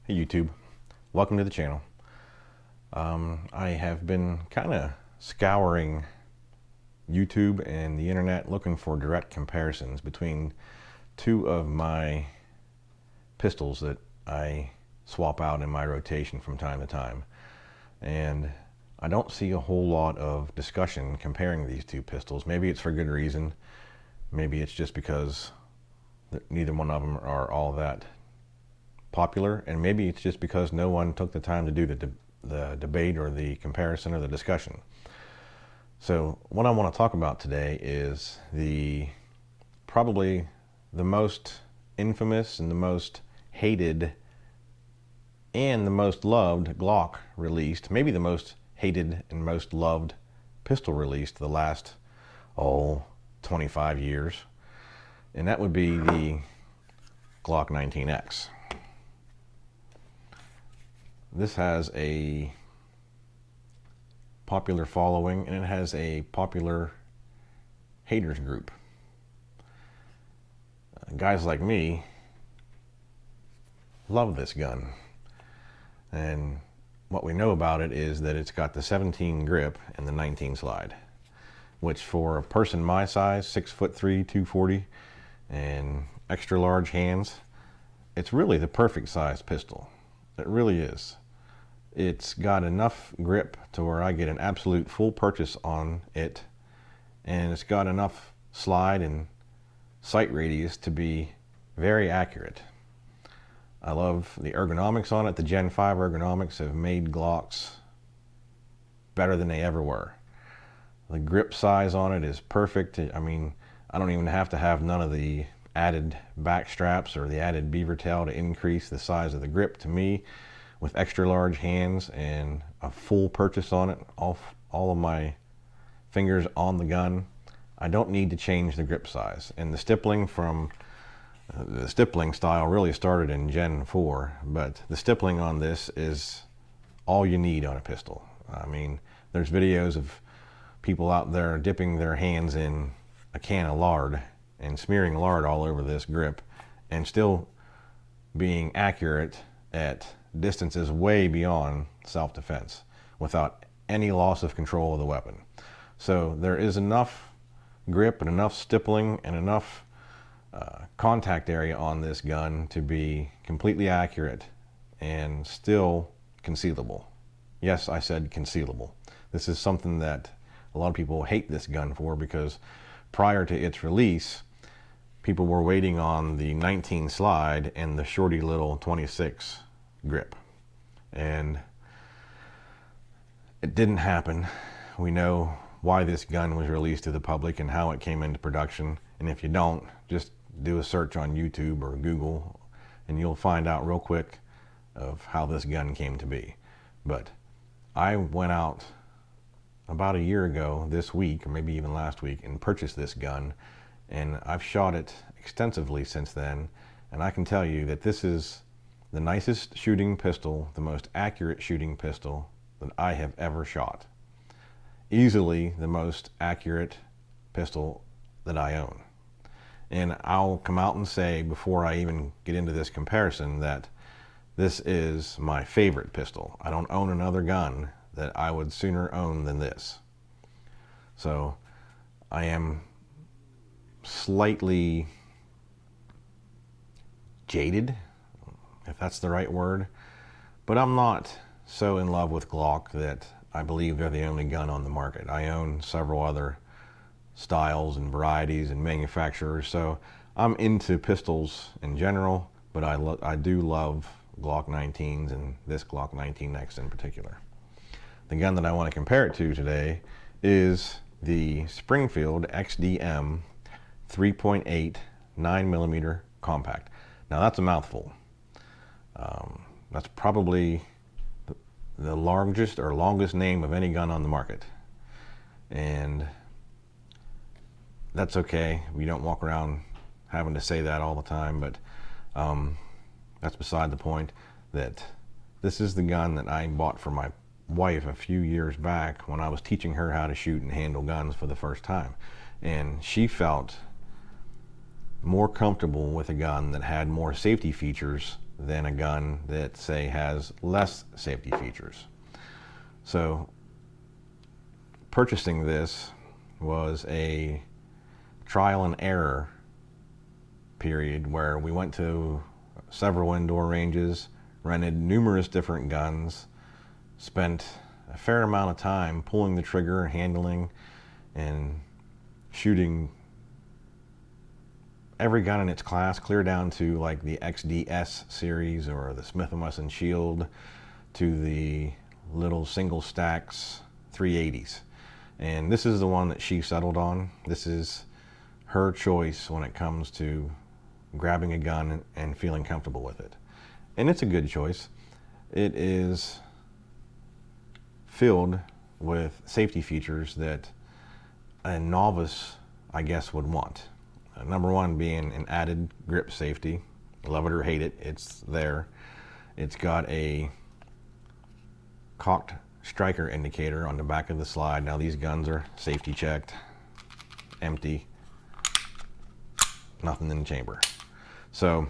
Hey YouTube, welcome to the channel. I have been kind of scouring YouTube and the internet looking for direct comparisons between two of my pistols that I swap out in my rotation from time to time. And I don't see a whole lot of discussion comparing these two pistols. Maybe it's for good reason. Maybe it's just because neither one of them are all that popular, and maybe it's just because no one took the time to do the debate or the comparison or the discussion. So what I want to talk about today is probably the most infamous and the most hated and the most loved Glock released, maybe the most hated and most loved pistol released the last 25 years, and that would be the Glock 19X. This has a popular following and it has a popular haters group. Guys like me love this gun, and what we know about it is that it's got the 17 grip and the 19 slide, which for a person my size, 6'3", 240, and extra large hands, it's really the perfect size pistol. It really is. It's got enough grip to where I get an absolute full purchase on it, and it's got enough slide and sight radius to be very accurate. I love the ergonomics on it. The Gen 5 ergonomics have made Glocks better than they ever were. The grip size on it is perfect. I mean, I don't even have to have none of the added back straps or the added beaver tail to increase the size of the grip. To me, with extra large hands and a full purchase on it, all of my fingers on the gun, I don't need to change the grip size. And the stippling the stippling style really started in Gen 4, but the stippling on this is all you need on a pistol. I mean, there's videos of people out there dipping their hands in a can of lard and smearing lard all over this grip and still being accurate at distances way beyond self-defense without any loss of control of the weapon. So there is enough grip and enough stippling and enough contact area on this gun to be completely accurate and still concealable. Yes, I said concealable. This is something that a lot of people hate this gun for, because prior to its release, people were waiting on the 19 slide and the shorty little 26 grip, and it didn't happen. We know why this gun was released to the public and how it came into production, and if you don't, just do a search on YouTube or Google and you'll find out real quick of how this gun came to be. But I went out about a year ago this week, or maybe even last week, and purchased this gun, and I've shot it extensively since then, and I can tell you that this is the nicest shooting pistol, the most accurate shooting pistol that I have ever shot. Easily the most accurate pistol that I own. And I'll come out and say, before I even get into this comparison, that this is my favorite pistol. I don't own another gun that I would sooner own than this. So I am slightly jaded, if that's the right word, but I'm not so in love with Glock that I believe they're the only gun on the market. I own several other styles and varieties and manufacturers, so I'm into pistols in general, but I do love Glock 19s and this Glock 19X in particular. The gun that I want to compare it to today is the Springfield XDM 3.8 9mm compact. Now that's a mouthful. That's probably the largest or longest name of any gun on the market, and that's okay. We don't walk around having to say that all the time, but that's beside the point. That this is the gun that I bought for my wife a few years back when I was teaching her how to shoot and handle guns for the first time, and she felt more comfortable with a gun that had more safety features than a gun that, say, has less safety features. So purchasing this was a trial and error period where we went to several indoor ranges, rented numerous different guns, spent a fair amount of time pulling the trigger, handling, and shooting every gun in its class, clear down to like the XDS series or the Smith & Wesson Shield to the little single stacks 380s. And this is the one that she settled on. This is her choice when it comes to grabbing a gun and feeling comfortable with it. And it's a good choice. It is filled with safety features that a novice, I guess, would want. Number one being an added grip safety. Love it or hate it, it's there. It's got a cocked striker indicator on the back of the slide. Now these guns are safety checked, empty, nothing in the chamber. So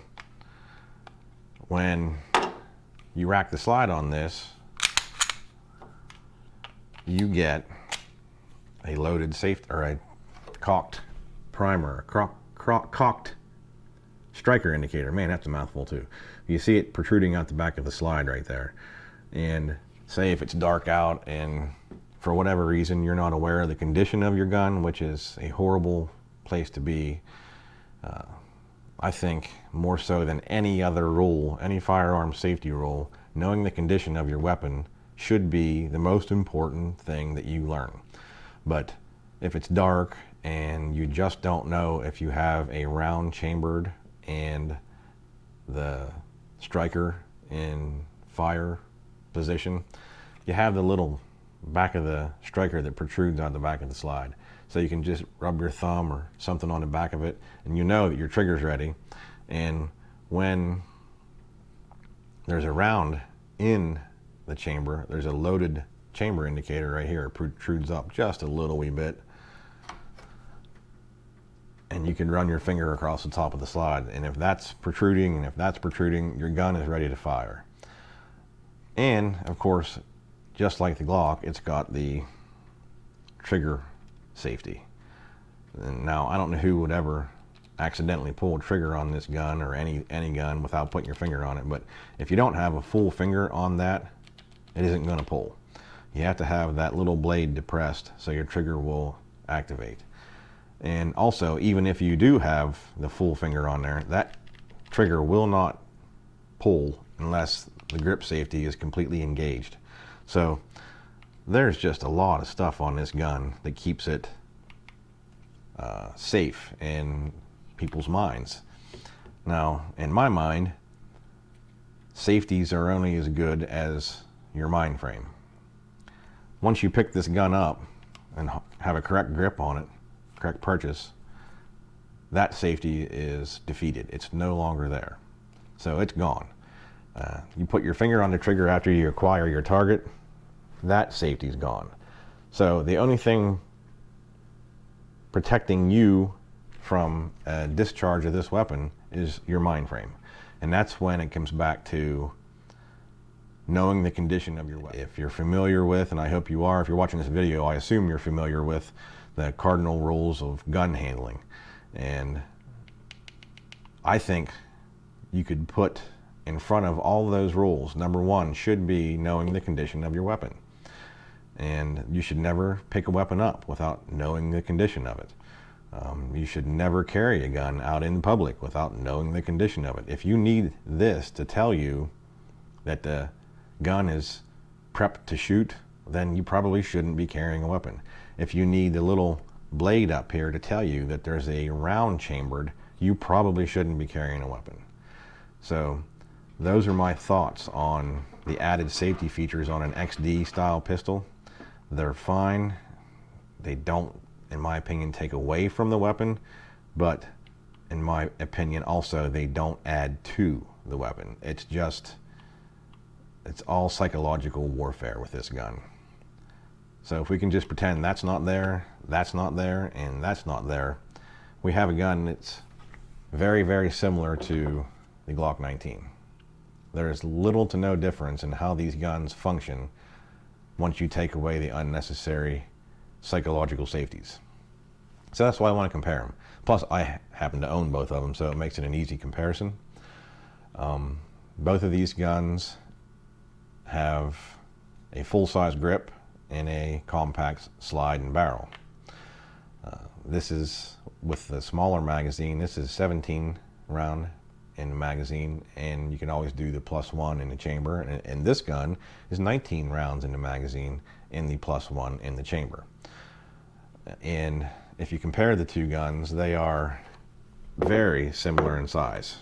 when you rack the slide on this, you get a loaded safety, or a cocked primer, cocked striker indicator. Man, that's a mouthful too. You see it protruding out the back of the slide right there. And say if it's dark out and for whatever reason you're not aware of the condition of your gun, which is a horrible place to be, I think more so than any other rule, any firearm safety rule, knowing the condition of your weapon should be the most important thing that you learn. But if it's dark and you just don't know if you have a round chambered and the striker in fire position, you have the little back of the striker that protrudes out the back of the slide. So you can just rub your thumb or something on the back of it and you know that your trigger's ready. And when there's a round in the chamber, there's a loaded chamber indicator right here. It protrudes up just a little wee bit. And you can run your finger across the top of the slide. And if that's protruding and if that's protruding, your gun is ready to fire. And of course, just like the Glock, it's got the trigger safety. And now I don't know who would ever accidentally pull a trigger on this gun or any gun without putting your finger on it, but if you don't have a full finger on that, it isn't going to pull. You have to have that little blade depressed so your trigger will activate. And also, even if you do have the full finger on there, that trigger will not pull unless the grip safety is completely engaged. So there's just a lot of stuff on this gun that keeps it safe in people's minds. Now, in my mind, safeties are only as good as your mind frame. Once you pick this gun up and have a correct grip on it, correct purchase, that safety is defeated. It's no longer there. So it's gone. You put your finger on the trigger after you acquire your target, that safety's gone. So the only thing protecting you from a discharge of this weapon is your mind frame. And that's when it comes back to knowing the condition of your weapon. If you're familiar with, and I hope you are, if you're watching this video, I assume you're familiar with the cardinal rules of gun handling. And I think you could put in front of all those rules, number one should be knowing the condition of your weapon. And you should never pick a weapon up without knowing the condition of it. You should never carry a gun out in public without knowing the condition of it. If you need this to tell you that the gun is prepped to shoot, then you probably shouldn't be carrying a weapon. If you need the little blade up here to tell you that there's a round chambered, you probably shouldn't be carrying a weapon. So those are my thoughts on the added safety features on an XD style pistol. They're fine. They don't, in my opinion, take away from the weapon, but in my opinion also they don't add to the weapon. It's all psychological warfare with this gun. So if we can just pretend that's not there, and that's not there, we have a gun that's very, very similar to the Glock 19. there's little to no difference in how these guns function once you take away the unnecessary psychological safeties. So that's why I want to compare them. Plus, I happen to own both of them, so it makes it an easy comparison. Both of these guns have a full-size grip and a compact slide and barrel. This is, with the smaller magazine, this is 17 round in the magazine, and you can always do the +1 in the chamber. And this gun is 19 rounds in the magazine in the +1 in the chamber. And if you compare the two guns, they are very similar in size.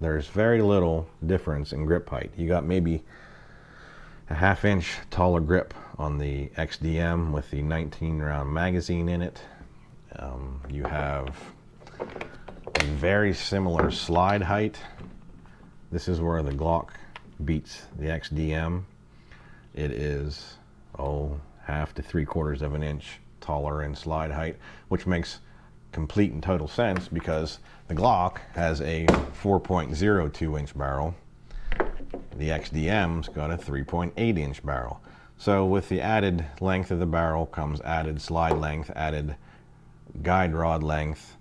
There's very little difference in grip height. You got maybe a ½ inch taller grip on the XDM with the 19 round magazine in it. You have a very similar slide height. This is where the Glock beats the XDM. It is, ½ to 3/4 of an inch taller in slide height, which makes complete and total sense because the Glock has a 4.02 inch barrel. The XDM's got a 3.8 inch barrel. So with the added length of the barrel comes added slide length, added guide rod length,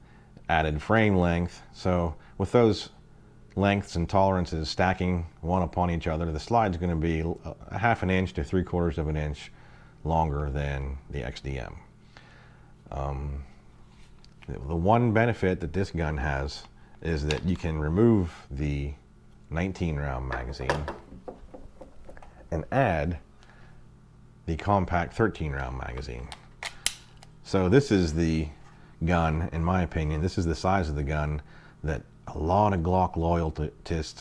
added frame length. So with those lengths and tolerances stacking one upon each other, the slide's going to be a ½ inch to 3/4 of an inch longer than the XDM. The one benefit that this gun has is that you can remove the 19 round magazine and add the compact 13 round magazine. So this is the gun, in my opinion, this is the size of the gun that a lot of Glock loyalists,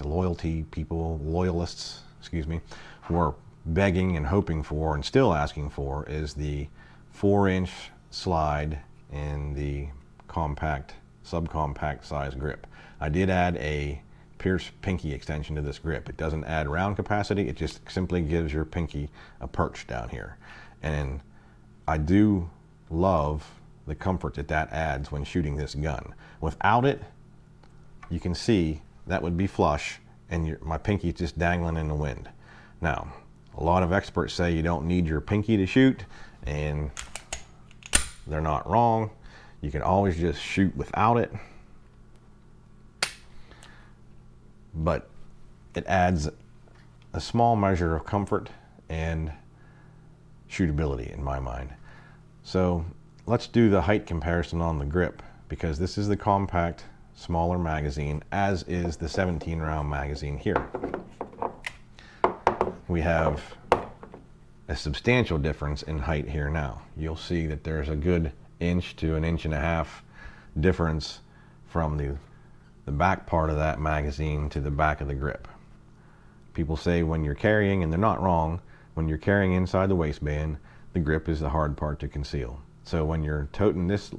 were begging and hoping for and still asking for, is the 4-inch slide in the compact, subcompact size grip. I did add a Pierce pinky extension to this grip. It doesn't add round capacity, it just simply gives your pinky a perch down here. And I do love the comfort that that adds when shooting this gun. Without it, you can see that would be flush and my pinky just dangling in the wind. Now, a lot of experts say you don't need your pinky to shoot, and they're not wrong. You can always just shoot without it, but it adds a small measure of comfort and shootability in my mind. So let's do the height comparison on the grip, because this is the compact smaller magazine, as is the 17 round magazine here. We have a substantial difference in height here now. You'll see that there's a good inch to an inch and a half difference from the back part of that magazine to the back of the grip. People say when you're carrying, and they're not wrong, when you're carrying inside the waistband, the grip is the hard part to conceal. So when you're toting this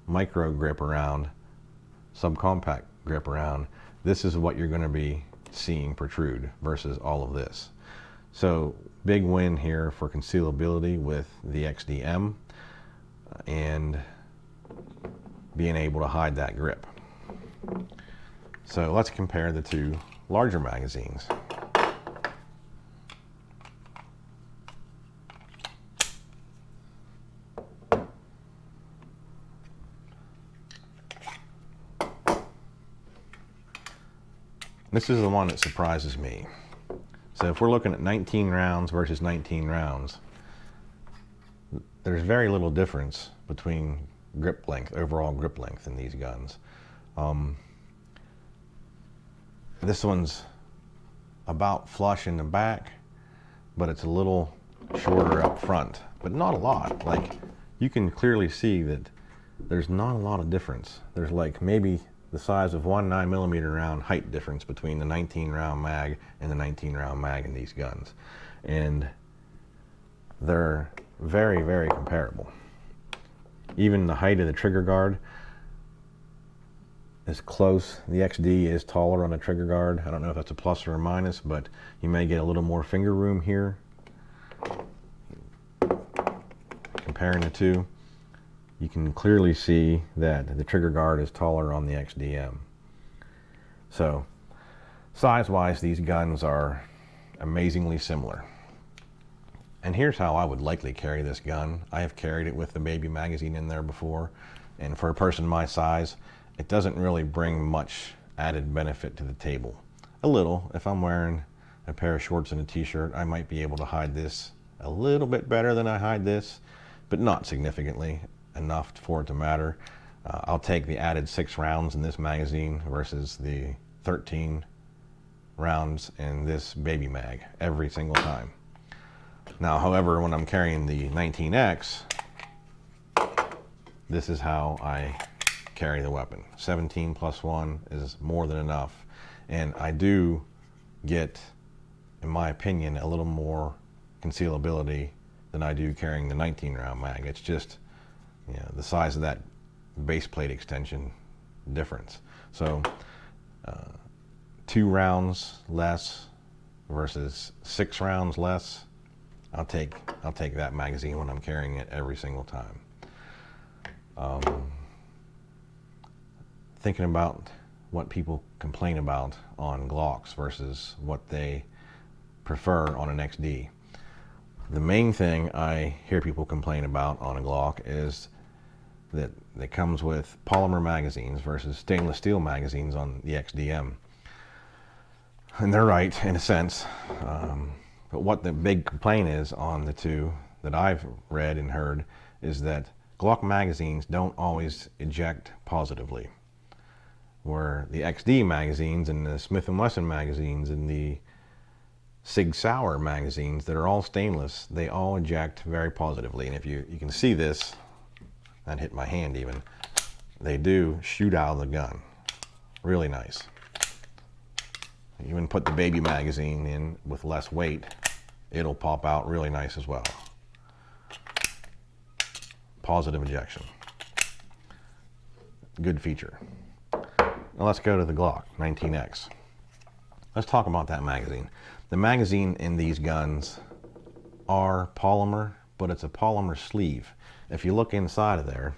micro grip around, subcompact grip around, this is what you're going to be seeing protrude versus all of this. So big win here for concealability with the XDM and being able to hide that grip. So let's compare the two larger magazines. This is the one that surprises me. So if we're looking at 19 rounds versus 19 rounds, there's very little difference between grip length, overall grip length in these guns. This one's about flush in the back, but it's a little shorter up front, but not a lot. Like, you can clearly see that there's not a lot of difference. There's like maybe the size of one 9mm round height difference between the 19 round mag and the 19 round mag in these guns. And they're very, very comparable. Even the height of the trigger guard is close. The XD is taller on the trigger guard. I don't know if that's a plus or a minus, but you may get a little more finger room here. Comparing the two, you can clearly see that the trigger guard is taller on the XDM. So Size-wise, these guns are amazingly similar. And here's how I would likely carry this gun. I have carried it with the baby magazine in there before, and for a person my size, it doesn't really bring much added benefit to the table. A little. If I'm wearing a pair of shorts and a t-shirt, I might be able to hide this a little bit better than I hide this, but not significantly enough for it to matter. I'll take the added 6 rounds in this magazine versus the 13 rounds in this baby mag every single time. Now, however, when I'm carrying the 19X, this is how I carry the weapon. 17 plus 1 is more than enough. And I do get, in my opinion, a little more concealability than I do carrying the 19 round mag. It's just, you know, the size of that base plate extension difference. So 2 rounds less versus 6 rounds less. I'll take that magazine when I'm carrying it every single time. Thinking about what people complain about on Glocks versus what they prefer on an XD. The main thing I hear people complain about on a Glock is that it comes with polymer magazines versus stainless steel magazines on the XDM. And they're right in a sense. But what the big complaint is on the two that I've read and heard is that Glock magazines don't always eject positively. Where the XD magazines and the Smith & Wesson magazines and the Sig Sauer magazines that are all stainless, they all eject very positively. And if you can see this, that hit my hand even, they do shoot out of the gun. Really nice. Even put the baby magazine in with less weight, it'll pop out really nice as well. Positive ejection. Good feature. Now let's go to the Glock 19X. Let's talk about that magazine. The magazine in these guns are polymer, but it's a polymer sleeve. If you look inside of there,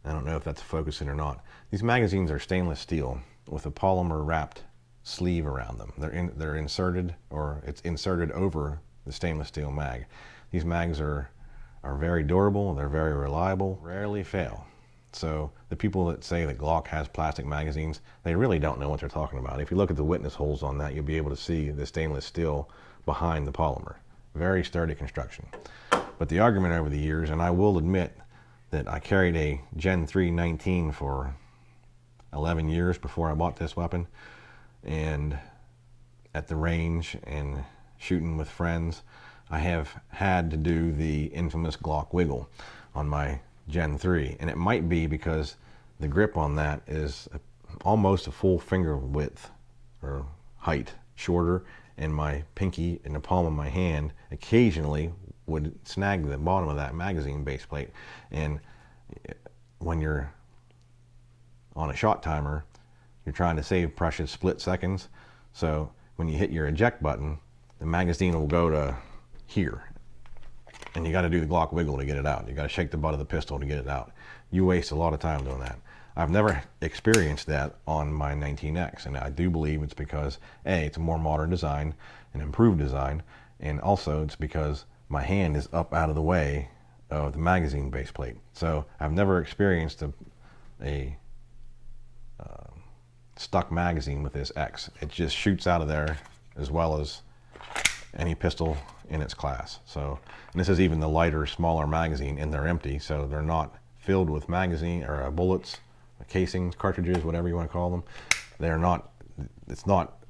I don't know if that's focusing or not, these magazines are stainless steel with a polymer wrapped sleeve around them. They're inserted, or it's inserted over the stainless steel mag. These mags are very durable, they're very reliable, rarely fail. So the people that say that Glock has plastic magazines, they really don't know what they're talking about. If you look at the witness holes on that, you'll be able to see the stainless steel behind the polymer. Very sturdy construction. But the argument over the years, and I will admit that I carried a Gen 3 19 for 11 years before I bought this weapon, and at the range and shooting with friends, I have had to do the infamous Glock wiggle on my Gen 3, and it might be because the grip on that is almost a full finger width or height shorter, and my pinky in the palm of my hand occasionally would snag the bottom of that magazine base plate. And when you're on a shot timer, you're trying to save precious split seconds. So when you hit your eject button, the magazine will go to here. And you got to do the Glock wiggle to get it out. You got to shake the butt of the pistol to get it out. You waste a lot of time doing that. I've never experienced that on my 19X, and I do believe it's because A, it's a more modern design, an improved design, and also it's because my hand is up out of the way of the magazine base plate. So I've never experienced a stuck magazine with this X. It just shoots out of there as well as any pistol in its class. So, and this is even the lighter, smaller magazine, and they're empty, so they're not filled with magazine or bullets, casings, cartridges, whatever you want to call them. They're not. It's not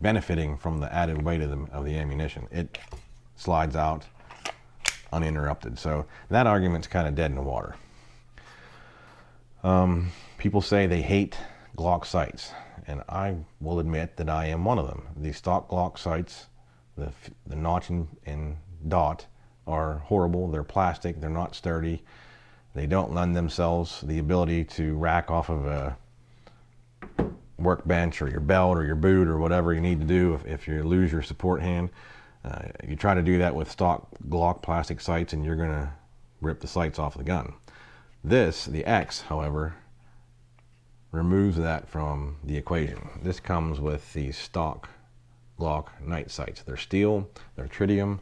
benefiting from the added weight of the ammunition. It slides out uninterrupted. So that argument's kind of dead in the water. People say they hate Glock sights, and I will admit that I am one of them. The stock Glock sights, the notch and dot, are horrible. They're plastic, they're not sturdy, they don't lend themselves the ability to rack off of a workbench or your belt or your boot or whatever you need to do if you lose your support hand. You try to do that with stock Glock plastic sights and you're going to rip the sights off the gun. The X, however, removes that from the equation. This comes with the stock Glock night sights. They're steel, they're tritium,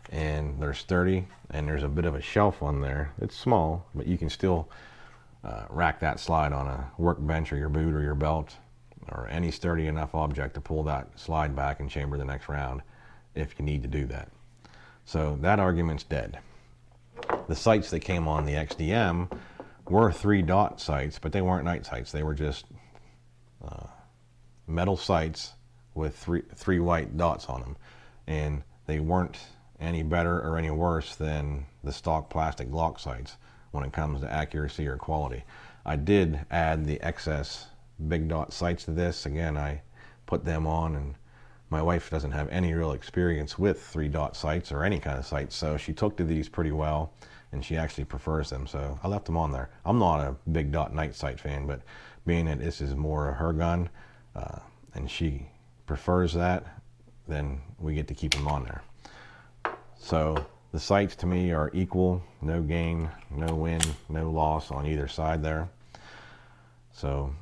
and they're sturdy, and there's a bit of a shelf on there. It's small, but you can still rack that slide on a workbench or your boot or your belt or any sturdy enough object to pull that slide back and chamber the next round if you need to do that. So that argument's dead. The sights that came on the XDM were 3-dot sights, but they weren't night sights. They were just metal sights with three white dots on them, and they weren't any better or any worse than the stock plastic Glock sights when it comes to accuracy or quality. I did add the excess big dot sights to this. Again, I put them on, and my wife doesn't have any real experience with 3-dot sights or any kind of sights, so she took to these pretty well, and she actually prefers them, so I left them on there. I'm not a big dot night sight fan, but being that this is more her gun and she prefers that, then we get to keep them on there. So the sights to me are equal, no gain, no win, no loss on either side there. So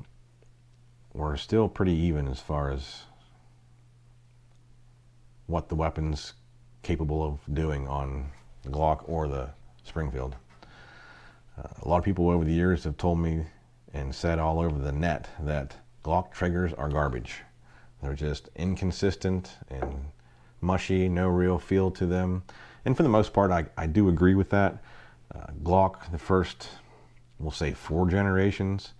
we're still pretty even as far as what the weapon's capable of doing on the Glock or the Springfield. A lot of people over the years have told me and said all over the net that Glock triggers are garbage. They're just inconsistent and mushy, no real feel to them. And for the most part, I do agree with that. Glock, the first, we'll say 4 generations,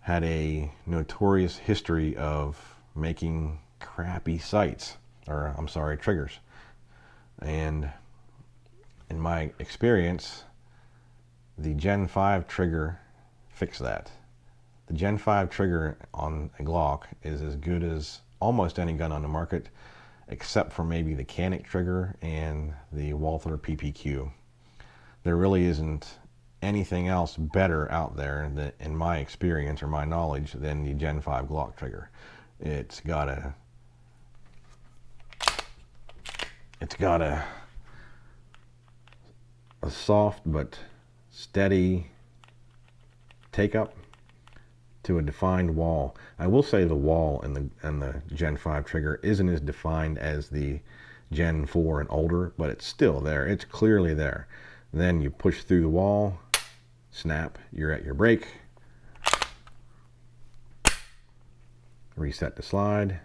had a notorious history of making crappy sights, or I'm sorry, triggers. And in my experience, the Gen 5 trigger fixed that. The Gen 5 trigger on a Glock is as good as almost any gun on the market, except for maybe the Canic trigger and the Walther PPQ. There really isn't anything else better out there that, in my experience or my knowledge, than the Gen 5 Glock trigger. It's got a soft but steady take up to a defined wall. I will say the wall in the Gen 5 trigger isn't as defined as the Gen 4 and older, but it's still there. It's clearly there. Then you push through the wall, snap, you're at your break, reset the slide.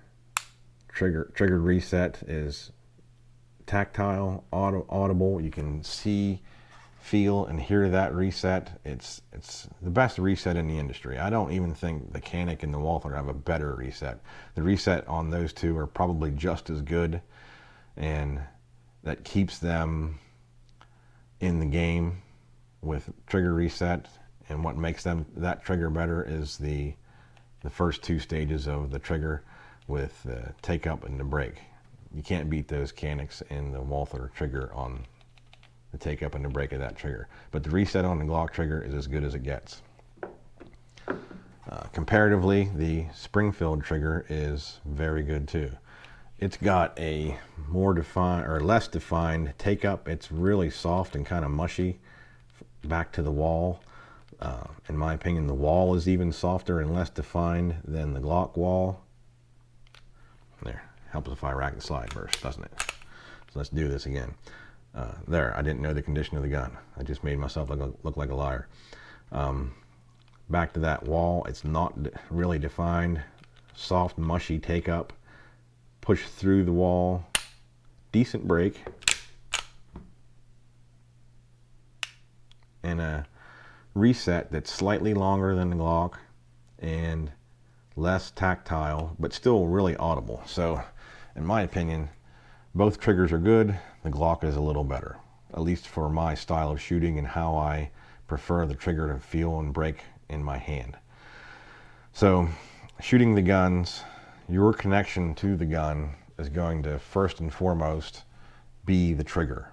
Trigger reset is tactile, audible. You can see, feel, and hear that reset. It's the best reset in the industry. I don't even think the Canic and the Walther have a better reset. The reset on those two are probably just as good, and that keeps them in the game with trigger reset. And what makes that trigger better is the first 2 stages of the trigger with the take up and the break. You can't beat those Canics and the Walther trigger on the take up and the break of that trigger. But the reset on the Glock trigger is as good as it gets. Comparatively, the Springfield trigger is very good too. It's got a more defined or less defined take up. It's really soft and kind of mushy back to the wall. In my opinion, the wall is even softer and less defined than the Glock wall. There, helps if I rack the slide first, doesn't it? So let's do this again. There, I didn't know the condition of the gun. I just made myself look like a liar. Back to that wall, it's not really defined. Soft, mushy take up. Push through the wall. Decent break. And a reset that's slightly longer than the Glock and less tactile, but still really audible. So, in my opinion, both triggers are good. The Glock is a little better, at least for my style of shooting and how I prefer the trigger to feel and break in my hand. So, shooting the guns, your connection to the gun is going to first and foremost be the trigger.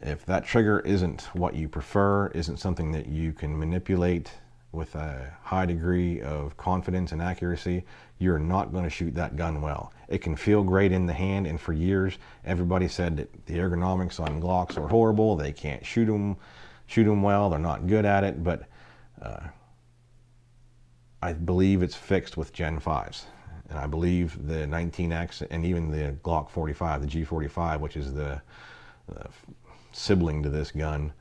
If that trigger isn't what you prefer, isn't something that you can manipulate with a high degree of confidence and accuracy, you're not going to shoot that gun well. It can feel great in the hand, and for years everybody said that the ergonomics on Glocks are horrible, they can't shoot them well, they're not good at it, but I believe it's fixed with Gen 5s. And I believe the 19X and even the Glock 45, the G45, which is the sibling to this gun,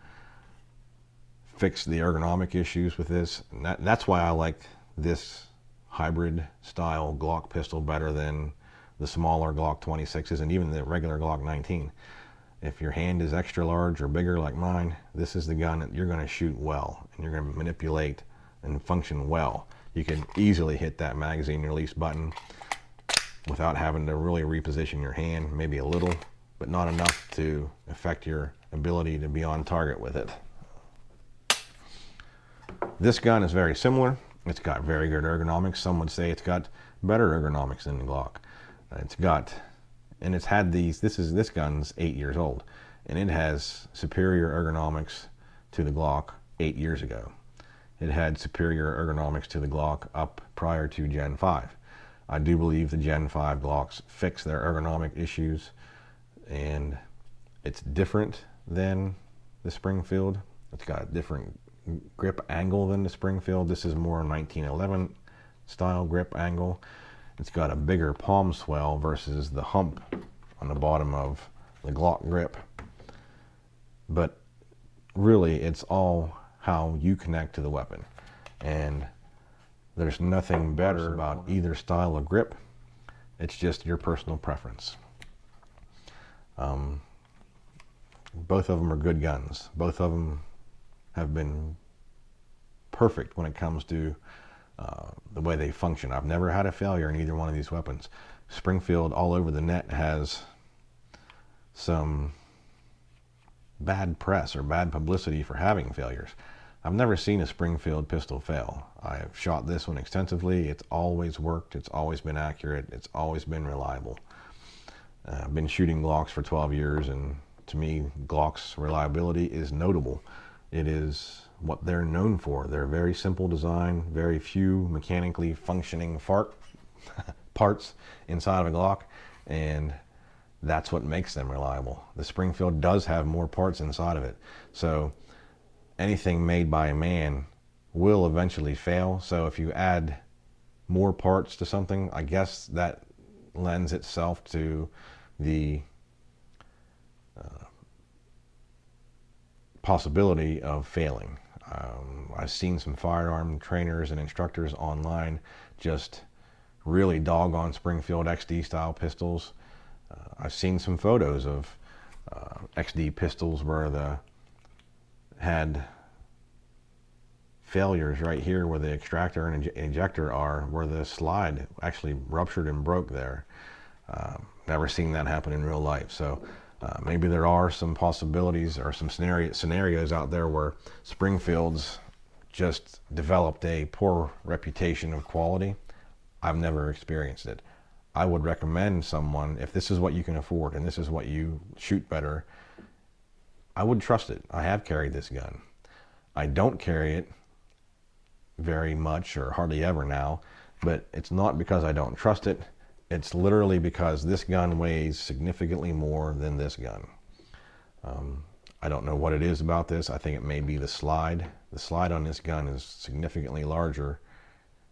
fixed the ergonomic issues with this. And that's why I like this hybrid style Glock pistol better than the smaller Glock 26s and even the regular Glock 19. If your hand is extra large or bigger like mine, this is the gun that you're going to shoot well and you're going to manipulate and function well. You can easily hit that magazine release button without having to really reposition your hand, maybe a little, but not enough to affect your ability to be on target with it. This gun is very similar. It's got very good ergonomics. Some would say it's got better ergonomics than the Glock. It's got, and it's had these, this gun's 8 years old, and it has superior ergonomics to the Glock 8 years ago. It had superior ergonomics to the Glock up prior to Gen 5. I do believe the Gen 5 Glocks fix their ergonomic issues, and it's different than the Springfield. It's got a different grip angle than the Springfield. This is more 1911 style grip angle. It's got a bigger palm swell versus the hump on the bottom of the Glock grip. But really, it's all how you connect to the weapon. And there's nothing better about either style of grip. It's just your personal preference. Both of them are good guns. Both of them have been perfect when it comes to the way they function. I've never had a failure in either one of these weapons. Springfield all over the net has some bad press or bad publicity for having failures. I've never seen a Springfield pistol fail. I've shot this one extensively. It's always worked. It's always been accurate. It's always been reliable. I've been shooting Glocks for 12 years, and to me, Glock's reliability is notable. It is what they're known for. They're very simple design, very few mechanically functioning parts inside of a Glock, and that's what makes them reliable. The Springfield does have more parts inside of it, so anything made by a man will eventually fail. So if you add more parts to something, I guess that lends itself to the possibility of failing. I've seen some firearm trainers and instructors online just really dog on Springfield XD style pistols. I've seen some photos of XD pistols where the had failures right here where the extractor and ejector are, where the slide actually ruptured and broke there. Never seen that happen in real life. So maybe there are some possibilities or some scenarios out there where Springfield's just developed a poor reputation of quality. I've never experienced it. I would recommend someone, if this is what you can afford and this is what you shoot better, I would trust it. I have carried this gun. I don't carry it very much or hardly ever now, but it's not because I don't trust it. It's literally because this gun weighs significantly more than this gun. I don't know what it is about this. I think it may be the slide. The slide on this gun is significantly larger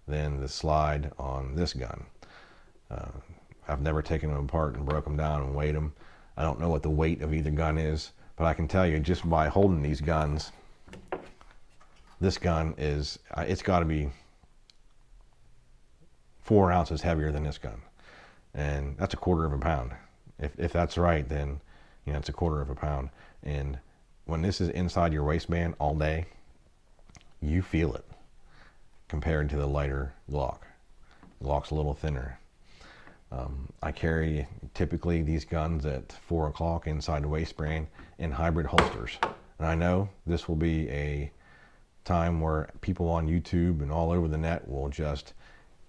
than the slide on this gun. I've never taken them apart and broke them down and weighed them. I don't know what the weight of either gun is, but I can tell you just by holding these guns, this gun is, it's got to be 4 ounces heavier than this gun. And that's a quarter of a pound. If that's right, then you know it's a quarter of a pound. And when this is inside your waistband all day, you feel it compared to the lighter Glock. Glock's a little thinner. I carry typically these guns at 4 o'clock inside the waistband in hybrid holsters. And I know this will be a time where people on YouTube and all over the net will just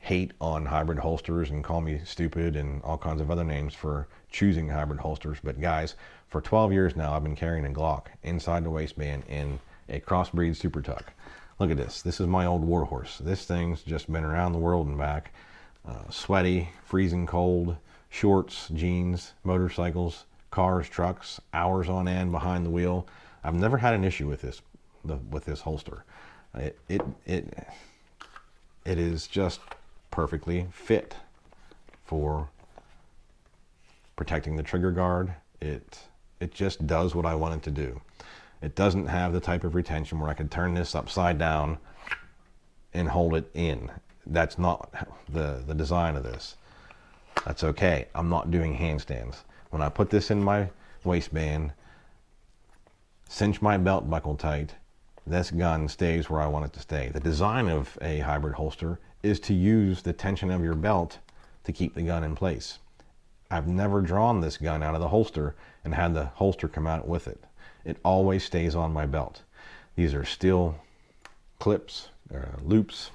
hate on hybrid holsters and call me stupid and all kinds of other names for choosing hybrid holsters. But guys, for 12 years now, I've been carrying a Glock inside the waistband in a crossbreed super tuck. Look at this. This is my old warhorse. This thing's just been around the world and back. Sweaty, freezing cold, shorts, jeans, motorcycles, cars, trucks, hours on end behind the wheel. I've never had an issue with this holster. It it is just perfectly fit for protecting the trigger guard. It just does what I want it to do. It doesn't have the type of retention where I could turn this upside down and hold it in. That's not the design of this. That's okay. I'm not doing handstands. When I put this in my waistband, cinch my belt buckle tight, this gun stays where I want it to stay. The design of a hybrid holster is to use the tension of your belt to keep the gun in place. I've never drawn this gun out of the holster and had the holster come out with it. It always stays on my belt. These are steel clips, loops.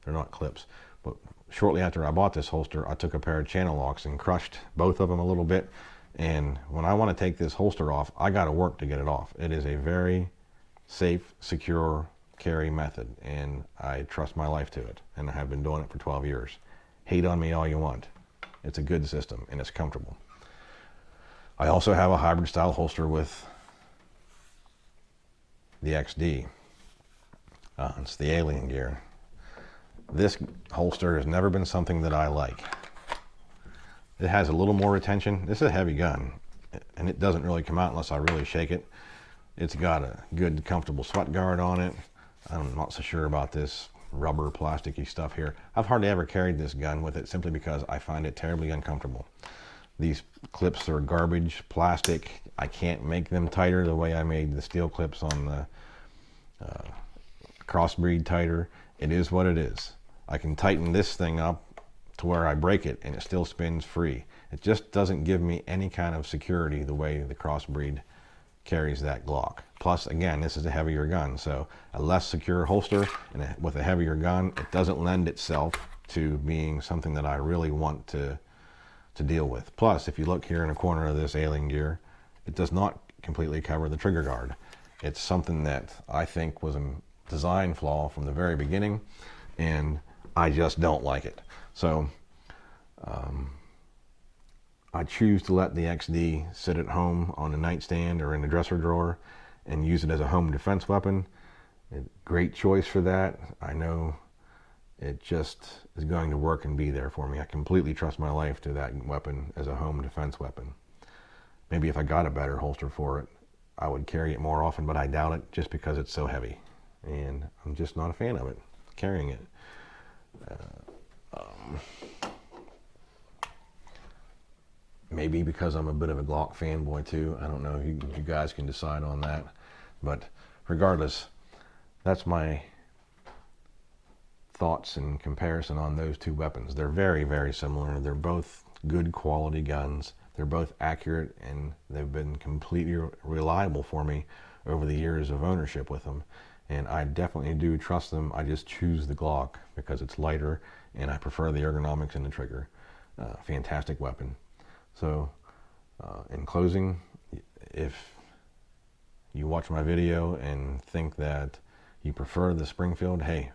They're not clips, but shortly after I bought this holster, I took a pair of channel locks and crushed both of them a little bit. And when I want to take this holster off, I got to work to get it off. It is a very safe, secure carry method, and I trust my life to it, and I have been doing it for 12 years. Hate on me all you want. It's a good system, and it's comfortable. I also have a hybrid style holster with the XD. It's the alien gear. This holster has never been something that I like. It has a little more retention. This is a heavy gun, and it doesn't really come out unless I really shake it. It's got a good, comfortable sweat guard on it. I'm not so sure about this rubber, plasticky stuff here. I've hardly ever carried this gun with it simply because I find it terribly uncomfortable. These clips are garbage, plastic. I can't make them tighter the way I made the steel clips on the crossbreed tighter. It is what it is. I can tighten this thing up to where I break it and it still spins free. It just doesn't give me any kind of security the way the crossbreed carries that Glock. Plus, again, this is a heavier gun, so a less secure holster and with a heavier gun, it doesn't lend itself to being something that I really want to deal with. Plus, if you look here in the corner of this alien gear, it does not completely cover the trigger guard. It's something that I think was a design flaw from the very beginning, and I just don't like it. So I choose to let the XD sit at home on a nightstand or in the dresser drawer and use it as a home defense weapon. Great choice for that. I know it just is going to work and be there for me. I completely trust my life to that weapon as a home defense weapon. Maybe if I got a better holster for it, I would carry it more often, but I doubt it just because it's so heavy. And I'm just not a fan of it, carrying it. Maybe because I'm a bit of a Glock fanboy too. I don't know. You guys can decide on that. But regardless, that's my thoughts in comparison on those two weapons. They're very, very similar. They're both good quality guns. They're both accurate, and they've been completely reliable for me over the years of ownership with them. And I definitely do trust them. I just choose the Glock because it's lighter and I prefer the ergonomics in the trigger. Fantastic weapon. So in closing, if you watch my video and think that you prefer the Springfield, hey,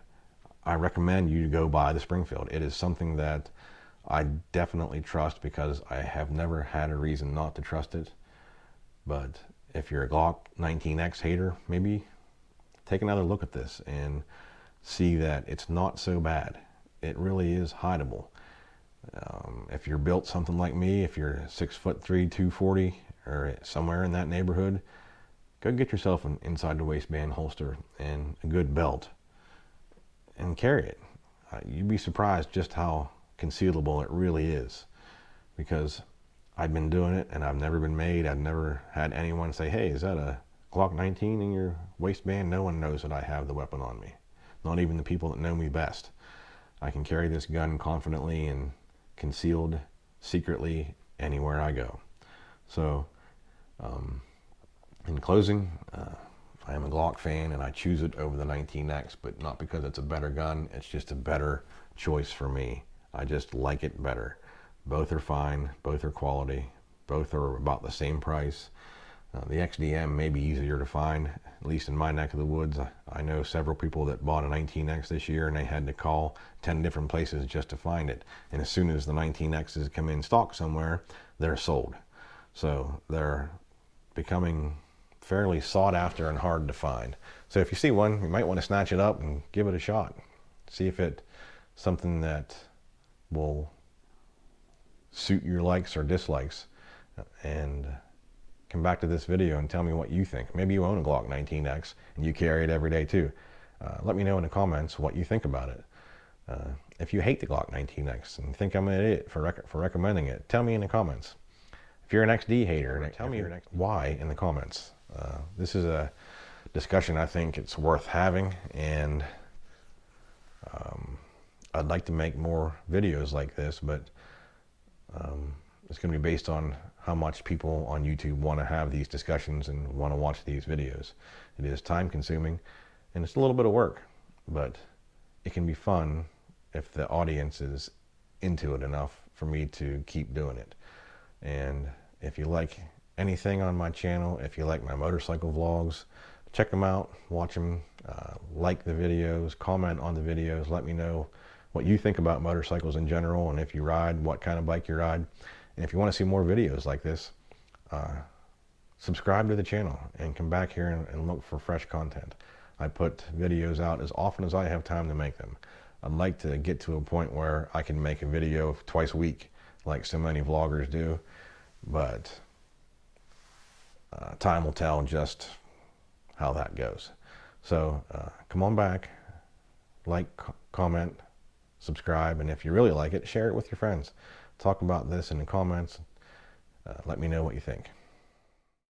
I recommend you to go buy the Springfield. It is something that I definitely trust because I have never had a reason not to trust it. But if you're a Glock 19X hater, maybe take another look at this and see that it's not so bad. It really is hideable. If you're built something like me, if you're 6'3", 240, or somewhere in that neighborhood, go get yourself an inside the waistband holster and a good belt and carry it. You'd be surprised just how concealable it really is, because I've been doing it and I've never been made. I've never had anyone say, hey, is that a Glock 19 in your waistband? No one knows that I have the weapon on me. Not even the people that know me best. I can carry this gun confidently and concealed secretly anywhere I go. So in closing, I am a Glock fan and I choose it over the 19X, but not because it's a better gun. It's just a better choice for me. I just like it better. Both are fine, both are quality, both are about the same price. The XDM may be easier to find, at least in my neck of the woods. I know several people that bought a 19X this year and they had to call 10 different places just to find it. And as soon as the 19Xs come in stock somewhere, they're sold. So they're becoming fairly sought after and hard to find. So if you see one, you might want to snatch it up and give it a shot. See if it something that will suit your likes or dislikes, and come back to this video and tell me what you think. Maybe you own a Glock 19X and you carry it every day too. Let me know in the comments what you think about it. If you hate the Glock 19X and think I'm an idiot for recommending it, tell me in the comments. If you're an XD hater, tell me why in the comments. This is a discussion I think it's worth having, and I'd like to make more videos like this, but it's going to be based on how much people on YouTube want to have these discussions and want to watch these videos. It is time consuming and it's a little bit of work, but it can be fun if the audience is into it enough for me to keep doing it. And if you like anything on my channel, if you like my motorcycle vlogs, check them out, watch them, like the videos, comment on the videos, let me know what you think about motorcycles in general, and if you ride, what kind of bike you ride. And if you want to see more videos like this, subscribe to the channel and come back here and look for fresh content. I put videos out as often as I have time to make them. I'd like to get to a point where I can make a video twice a week like so many vloggers do, but time will tell just how that goes. So come on back, like, comment, subscribe, and if you really like it, share it with your friends. Talk about this in the comments. Let me know what you think.